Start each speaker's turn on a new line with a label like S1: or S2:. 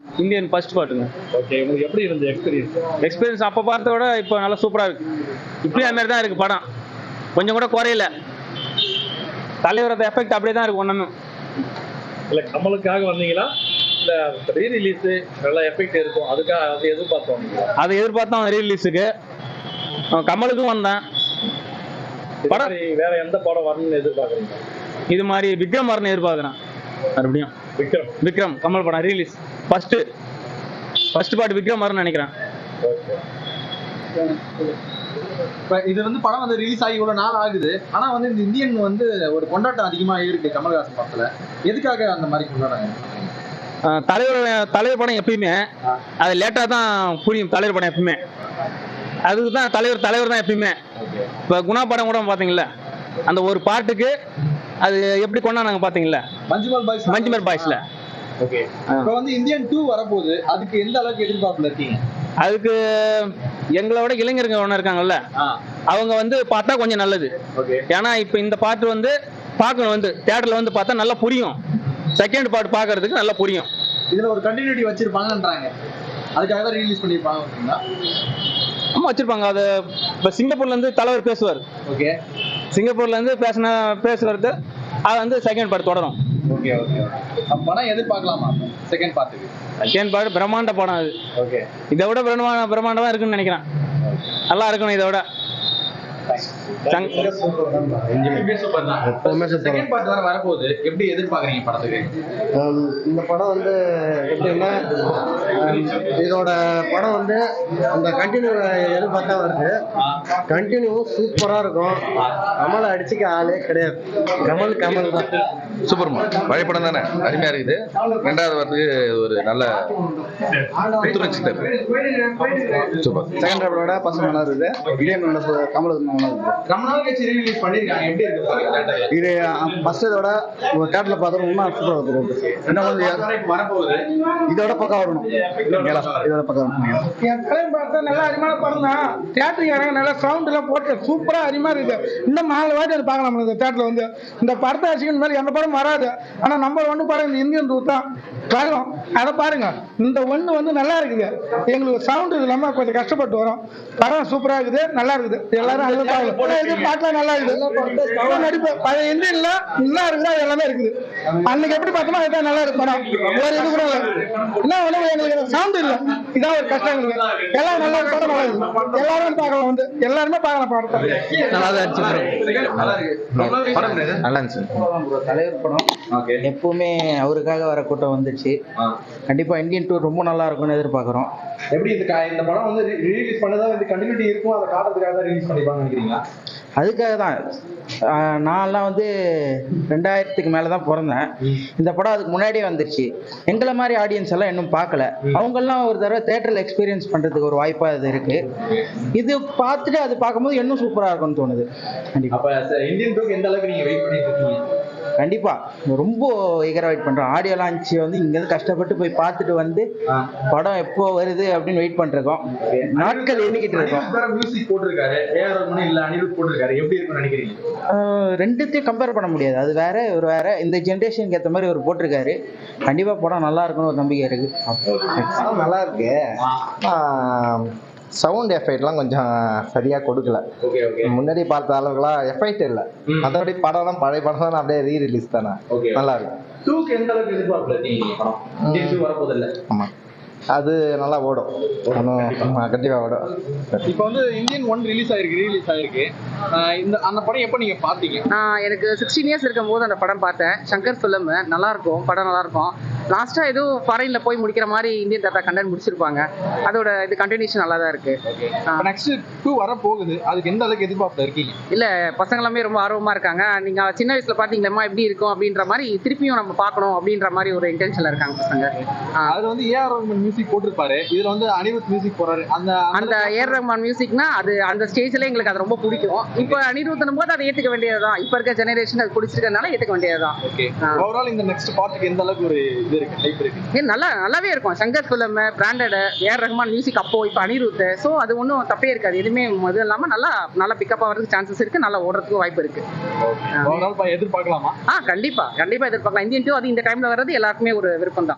S1: Indian first பாட்டுங்க.
S2: Okay, உங்களுக்கு எப்படி இருந்தது எக்ஸ்பீரியன்ஸ்?
S1: எக்ஸ்பீரியன்ஸ் அப்போ பார்த்தத விட இப்போ நல்லா சூப்பராக இருக்கு. இப்பயும் அது மாதிரி தான் இருக்கு படம், கொஞ்சம் கூட குறையல. தலைவரோட எஃபெக்ட் அப்படியே தான் இருக்கு ஒன்றுமே.
S2: இல்லை கமலுக்காக வந்தீங்களா இல்லை ரீ ரிலீஸு நல்ல எஃபெக்ட் இருக்கும் அதுக்காக அது எதிர்பார்த்தோம்?
S1: அதை எதிர்பார்த்தோம் ரீ ரிலீஸுக்கு. கமலுக்கும் வந்தேன்.
S2: படம் வேற எந்த படம் வரணும்னு எதிர்பார்க்குறீங்க?
S1: இது மாதிரி விக்ரம் வரணும்னு எதிர்பார்க்குறேன். மறுபடியும் விக்ரம் கமல் படம் ரிலீஸ் ஃபர்ஸ்ட் பார்ட் விக்ரம் வரணும்னு நினைக்கிறேன்.
S3: இது வந்து படம் வந்து ரிலீஸ் ஆகி இவ்வளவு நாள் ஆகுது. ஆனா வந்து இந்த இந்தியன் வந்து ஒரு கொண்டாட்டம் அதிகமா இருக்கு கமல்ஹாசன் படத்துல. எதுக்காக அந்த மாதிரி கொண்டாடுறாங்க?
S1: தலைவர் படம் எப்பயுமே அது லேட்டா தான் புரியும். தலைவர் படம் எப்பயுமே அதுக்கு தான் தலைவர் தான் எப்பயுமே. இப்போ குணா படம் கூட பாத்தீங்களா, அந்த ஒரு பாட்டுக்கு அது எப்படி கொண்டாடுனாங்க பாத்தீங்களா, மஞ்சுமல் பாய்ஸ்ல.
S3: ஓகே, இப்போ வந்து இந்தியன் 2 வரப்போகுது, அதுக்கு எந்த அளவுக்கு எதிர்பார்ப்புல இருக்கீங்க?
S1: அதுக்கு எங்களோட இளைஞர்கள் ஒன்று இருக்காங்கல்ல, அவங்க வந்து பார்த்தா கொஞ்சம் நல்லது. ஏன்னா இப்போ இந்த பாட்டு வந்து பார்க்கணும், வந்து தியேட்டர்ல வந்து பார்த்தா நல்லா புரியும். செகண்ட் பார்ட் பார்க்கறதுக்கு நல்லா புரியும்.
S3: இதுல ஒரு கண்டினியூட்டி வச்சிருப்பாங்கன்றாங்க, அதுக்காக தான் ரிலீஸ் பண்ணிருப்பாங்க.
S1: ஆமா வச்சிருப்பாங்க. அது இப்போ சிங்கப்பூர்ல இருந்து தலைவர் பேசுவார்.
S3: ஓகே,
S1: சிங்கப்பூர்ல இருந்து பேசுறது அது வந்து செகண்ட் பார்ட் தொடரும்.
S3: ஓகே ஓகே, படம் எதிர்பார்க்கலாமா செகண்ட் பார்ட்டுக்கு?
S1: செகண்ட் பார்ட் பிரம்மாண்ட படம் அது. ஓகே, இதை விட பிரம்மாண்டமா இருக்குன்னு நினைக்கிறேன். நல்லா இருக்கணும் இதை விட.
S3: வரப்போகுது, எப்படி எதிர்பார்க்கறீங்க படத்துக்கு?
S4: இந்த படம் வந்து எப்படின்னா, இதோட படம் வந்து அந்த கண்டினியூ எதிர்பார்த்தா வருது. கண்டினியூ சூப்பரா இருக்கும். கமலை அடிச்சுக்க ஆளே கிடையாது. கமல் தான்
S5: சூப்பர்மா. பழைய படம் தானே, அருமையா இருக்குது. ரெண்டாவது வந்து ஒரு நல்ல புத்துணர்ச்சி தருது. சூப்பர்.
S4: செகண்ட் ஹாஃபோட பசங்க நல்லா இருக்குது. கமல்
S3: ரொம்ப நாள் கழிச்சு ரிலீஸ் பண்ணிருக்காங்க, எப்படி இருக்கு?
S4: இது ஃபர்ஸ்ட் இதோட தியேட்டர்ல பார்த்தா இன்னும் சூப்பரா இருக்கு. என்ன கொஞ்சம்
S3: வரப்போகுது,
S4: இதோட பக்கம் வரணும். இதோட பக்கம் வரணும்.
S6: என் படம் பார்த்தா நல்லா அருமையான படம் தான். தியேட்டருக்கு நல்லா சவுண்ட் எல்லாம் போட்டு சூப்பரா அருமையா இருக்குது. இன்னும் 4 வாட்டி அது பார்க்கலாம் இந்த தியேட்டர்ல வந்து. இந்த படத்தை அடிச்சுக்கிற மாதிரி எந்த படம் வராது. ஆனா நம்பர் 1 படம் இந்த இந்தியன் 2 தான் காரணம். அதை பாருங்க, இந்த 1 வந்து நல்லா இருக்குது. எங்களுக்கு சவுண்ட் இல்லாம கொஞ்சம் கஷ்டப்பட்டு வரும். படம் சூப்பரா இருக்குது, நல்லா இருக்குது. எல்லாரும் பாட்டுல நல்லா இருக்குது. நடிப்பு பழைய இந்தியன்ல நல்லா இருக்குதா எல்லாமே இருக்குது. அன்னைக்கு எப்படி பார்த்தோமோ அதுதான் நல்லா இருக்கு படம். ஒரு இது கூட என்ன ஒண்ணு எங்களுக்கு சவுண்ட் இல்லை, இதான் ஒரு கஷ்டம் எங்களுக்கு. எல்லாரும் நல்லா படம் நல்லா இருக்கு. எல்லாரும் பார்க்கலாம், வந்து எல்லாருமே பார்க்கலாம் படத்தை.
S4: நல்லா இருந்துச்சு.
S3: தலைவர் படம்
S4: எப்பவுமே அவருக்காக வர கூட்டம் வந்துச்சு. கண்டிப்பா இந்தியன் 2 ரொம்ப நல்லா இருக்கும்னு எதிர்பார்க்கிறோம்.
S3: எப்படி இந்த படம் வந்து ரிலீஸ் பண்ணதா வந்து கண்டினியூட்டி இருக்கும், அதை காட்டுறதுக்காக தான் ரிலீஸ் பண்ணிப்பாங்க நினைக்கிறீங்களா?
S4: அதுக்காக தான். நான்லாம் வந்து 2000க்கு மேலே தான் பிறந்தேன். இந்த படம் அதுக்கு முன்னாடியே வந்துருச்சு. எங்களை மாதிரி ஆடியன்ஸ் எல்லாம் இன்னும் பார்க்கல. அவங்கெல்லாம் ஒரு தடவை தேட்டரில் எக்ஸ்பீரியன்ஸ் பண்ணுறதுக்கு ஒரு வாய்ப்பாக இது இருக்கு. இது பார்த்துட்டு அது பார்க்கும்போது இன்னும் சூப்பராக இருக்கும்னு தோணுது.
S3: கண்டிப்பாக இந்தியன் 2 எந்த அளவுக்கு நீங்கள் வெயிட் பண்ணிட்டு இருக்கீங்க?
S4: கண்டிப்பாக ரொம்ப ஈகராக வெயிட் பண்ணுறோம். ஆடியோ லான்ச் வந்து இங்கேருந்து கஷ்டப்பட்டு போய் பார்த்துட்டு வந்து படம் எப்போ வருது அப்படின்னு வெயிட் பண்ணிருக்கோம். நாட்கள் எண்ணிக்கிட்டு இருக்கோம்.
S3: மியூசிக் போட்டிருக்காரு, ஏஆர் ரஹ்மான் இல்ல அனிருத் போட்டிருக்காரு, எப்படி இருக்கும்னு நினைக்கிறீங்க?
S4: ரெண்டுத்தையும் கம்பேர் பண்ண முடியாது. அது வேற ஒரு வேற. இந்த ஜென்ரேஷனுக்கு ஏற்ற மாதிரி ஒரு போட்டிருக்காரு. கண்டிப்பா படம் நல்லா இருக்கும்னு ஒரு நம்பிக்கை இருக்கு.
S7: நல்லா இருக்கு. சவுண்ட் எஃபெக்ட்லாம் கொஞ்சம் சரியாக கொடுக்கல. முன்னாடி பார்த்த அளவுக்குலாம் எஃபெக்ட் இல்லை. மற்றபடி படம்லாம் பழைய படம் தான், அப்படியே ரீ ரிலீஸ் தானே, நல்லா இருக்கும்.
S3: 2க்கு எந்த அளவுக்கு எதிர்பார்ப்பு இருக்கீங்க? படம் இந்தியன் 2 வரப்போதில்லை.
S7: ஆமாம், அது நல்லா ஓடும். கண்டிப்பாக ஓடும்.
S3: இப்போ வந்து இந்தியன் 1 ரிலீஸ் ஆயிருக்கு. அந்த படம் எப்போ நீங்க பாத்தீங்க?
S8: நான் எனக்கு 16 இயர்ஸ் இருக்கும் போது அந்த படம் பார்த்தேன். சங்கர் ஃபிலிம் நல்லா இருக்கும், படம் நல்லா இருக்கும். லாஸ்டா ஏதோ ஃபாரின்ல போய் முடிக்கிற மாதிரி இந்தியன் தாத்தா கண்டென்ட் முடிச்சிருப்பாங்க. அதோட இது கண்டினியூஷன் நல்லா தான் இருக்கு.
S3: நெக்ஸ்ட் 2 வர போகுது, அதுக்கு எந்த அளவுக்கு எதிர்பார்ப்பு இருக்கீங்க?
S8: இல்ல பசங்க எல்லாமே ரொம்ப ஆர்வமா இருக்காங்க. நீங்க சின்ன வயசுல பாத்தீங்களா எப்படி இருக்கும் அப்படின்ற மாதிரி திருப்பியும் நம்ம பார்க்கணும் அப்படின்ற மாதிரி ஒரு இன்டென்ஷன்ல இருக்காங்க பசங்க.
S3: அது வந்து ஏஆர் ரஹ்மான் மியூசிக் போட்டிருப்பாரு, இதுல வந்து அனிருத் மியூசிக் போறாரு.
S8: அந்த ஏஆர் ரஹ்மான் மியூசிக்னா அது அந்த ஸ்டேஜ்ல எங்களுக்கு அது ரொம்ப பிடிக்கும். இப்ப அனிருத்தனும் போது அதை ஏத்துக்க வேண்டியதுதான். இப்ப இருக்க ஜெனரேஷன் அது பிடிச்சிருக்கனால ஏத்துக்க வேண்டியதுதான்.
S3: ஓவரால் இந்த நெக்ஸ்ட் பார்ட்டுக்கு எந்த அளவுக்கு ஒரு இது இருக்கு, டைப் இருக்கு?
S8: நல்லாவே இருக்கும். Shankar film branded, A R Rahman music, அப்போ இப்ப அனிருத். சோ அது ஒன்றும் தப்பே இருக்காது. எதுவுமே அது இல்லாம நல்லா பிக்கப் ஆகிறதுக்கு சான்சஸ் இருக்கு, நல்லா ஓடுறதுக்கு வாய்ப்பு இருக்கு.
S3: எதிர்பார்க்கலாமா?
S8: கண்டிப்பா எதிர்பார்க்கலாம். இந்தியன் 2 அது இந்த டைம்ல வர்றது எல்லாருக்குமே ஒரு விருப்பம் தான்.